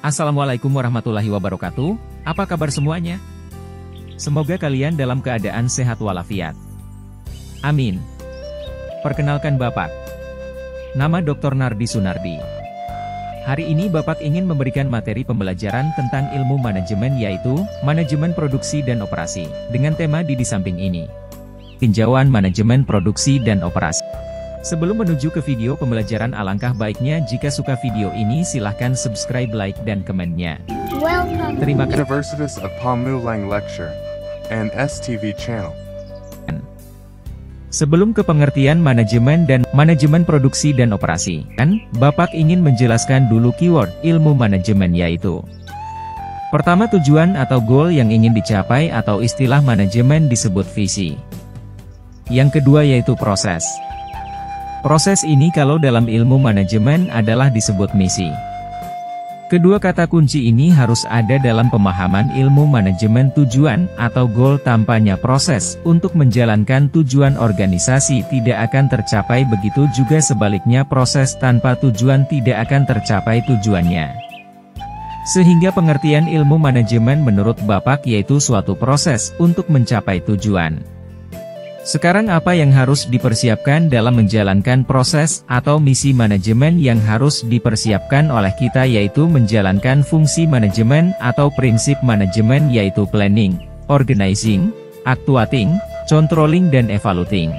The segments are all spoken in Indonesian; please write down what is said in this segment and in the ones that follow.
Assalamualaikum warahmatullahi wabarakatuh, apa kabar semuanya? Semoga kalian dalam keadaan sehat walafiat. Amin. Perkenalkan Bapak. Nama Dr. Nardi Sunardi. Hari ini Bapak ingin memberikan materi pembelajaran tentang ilmu manajemen yaitu, manajemen produksi dan operasi, dengan tema di samping ini. Tinjauan manajemen produksi dan operasi. Sebelum menuju ke video pembelajaran, alangkah baiknya jika suka video ini silahkan subscribe, like, dan komennya. Terima kasih. Universitas of Pamulang Lecture and STV Channel. Sebelum ke pengertian manajemen dan manajemen produksi dan operasi, Bapak ingin menjelaskan dulu keyword ilmu manajemen yaitu. Pertama, tujuan atau goal yang ingin dicapai atau istilah manajemen disebut visi. Yang kedua yaitu proses. Proses ini kalau dalam ilmu manajemen adalah disebut misi. Kedua kata kunci ini harus ada dalam pemahaman ilmu manajemen. Tujuan atau goal tanpanya proses untuk menjalankan tujuan organisasi tidak akan tercapai, begitu juga sebaliknya proses tanpa tujuan tidak akan tercapai tujuannya. Sehingga pengertian ilmu manajemen menurut Bapak yaitu suatu proses untuk mencapai tujuan. Sekarang apa yang harus dipersiapkan dalam menjalankan proses atau misi manajemen yang harus dipersiapkan oleh kita yaitu menjalankan fungsi manajemen atau prinsip manajemen yaitu planning, organizing, actuating, controlling dan evaluating.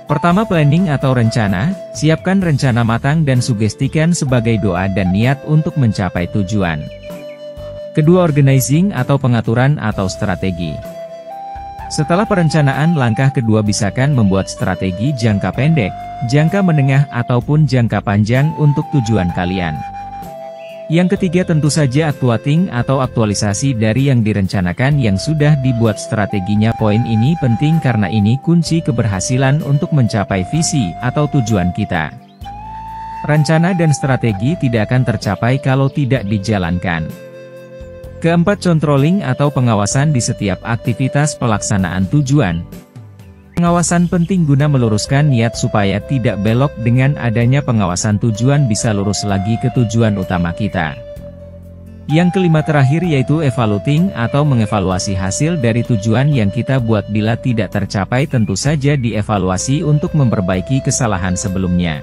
Pertama, planning atau rencana, siapkan rencana matang dan sugestikan sebagai doa dan niat untuk mencapai tujuan. Kedua, organizing atau pengaturan atau strategi. Setelah perencanaan, langkah kedua bisakan membuat strategi jangka pendek, jangka menengah ataupun jangka panjang untuk tujuan kalian. Yang ketiga tentu saja actuating atau aktualisasi dari yang direncanakan yang sudah dibuat strateginya. Poin ini penting karena ini kunci keberhasilan untuk mencapai visi atau tujuan kita. Rencana dan strategi tidak akan tercapai kalau tidak dijalankan. Keempat, controlling atau pengawasan di setiap aktivitas pelaksanaan tujuan. Pengawasan penting guna meluruskan niat supaya tidak belok. Dengan adanya pengawasan tujuan bisa lurus lagi ke tujuan utama kita. Yang kelima terakhir yaitu evaluating atau mengevaluasi hasil dari tujuan yang kita buat. Bila tidak tercapai tentu saja dievaluasi untuk memperbaiki kesalahan sebelumnya.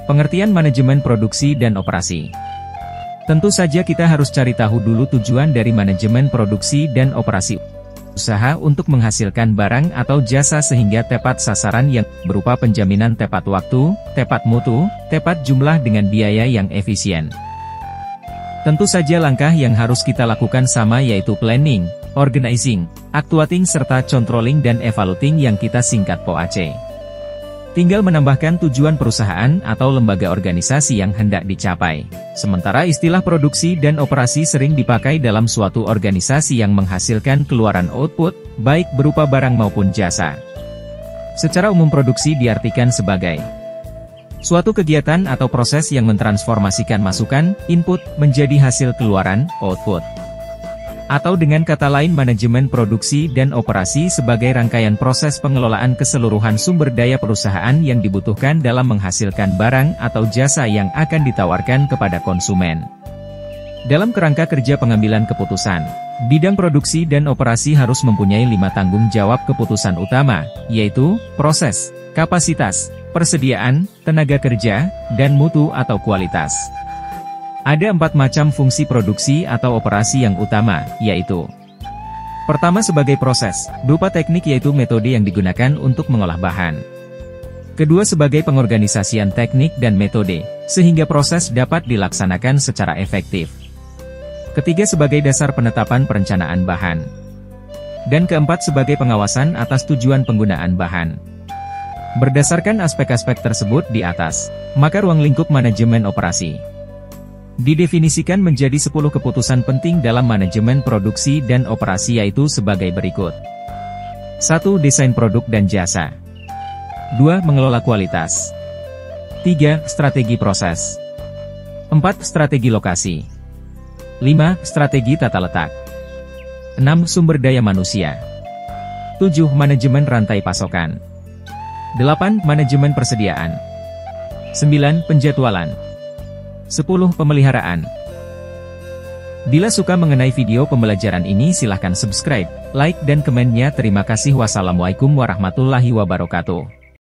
Pengertian manajemen produksi dan operasi. Tentu saja kita harus cari tahu dulu tujuan dari manajemen produksi dan operasi usaha untuk menghasilkan barang atau jasa sehingga tepat sasaran yang berupa penjaminan tepat waktu, tepat mutu, tepat jumlah dengan biaya yang efisien. Tentu saja langkah yang harus kita lakukan sama yaitu planning, organizing, actuating serta controlling dan evaluating yang kita singkat POAC. Tinggal menambahkan tujuan perusahaan atau lembaga organisasi yang hendak dicapai. Sementara istilah produksi dan operasi sering dipakai dalam suatu organisasi yang menghasilkan keluaran output, baik berupa barang maupun jasa. Secara umum produksi diartikan sebagai suatu kegiatan atau proses yang mentransformasikan masukan, input, menjadi hasil keluaran, output. Atau dengan kata lain manajemen produksi dan operasi sebagai rangkaian proses pengelolaan keseluruhan sumber daya perusahaan yang dibutuhkan dalam menghasilkan barang atau jasa yang akan ditawarkan kepada konsumen. Dalam kerangka kerja pengambilan keputusan, bidang produksi dan operasi harus mempunyai 5 tanggung jawab keputusan utama, yaitu proses, kapasitas, persediaan, tenaga kerja, dan mutu atau kualitas. Ada 4 macam fungsi produksi atau operasi yang utama, yaitu pertama sebagai proses, berupa teknik yaitu metode yang digunakan untuk mengolah bahan. Kedua sebagai pengorganisasian teknik dan metode, sehingga proses dapat dilaksanakan secara efektif. Ketiga sebagai dasar penetapan perencanaan bahan. Dan keempat sebagai pengawasan atas tujuan penggunaan bahan. Berdasarkan aspek-aspek tersebut di atas, maka ruang lingkup manajemen operasi didefinisikan menjadi 10 keputusan penting dalam manajemen produksi dan operasi yaitu sebagai berikut. 1. Desain produk dan jasa. 2. Mengelola kualitas. 3. Strategi proses. 4. Strategi lokasi. 5. Strategi tata letak. 6. Sumber daya manusia. 7. Manajemen rantai pasokan. 8. Manajemen persediaan. 9. Penjadwalan. 10. Pemeliharaan. Bila suka mengenai video pembelajaran ini silahkan subscribe, like dan komennya. Terima kasih. Wassalamualaikum warahmatullahi wabarakatuh.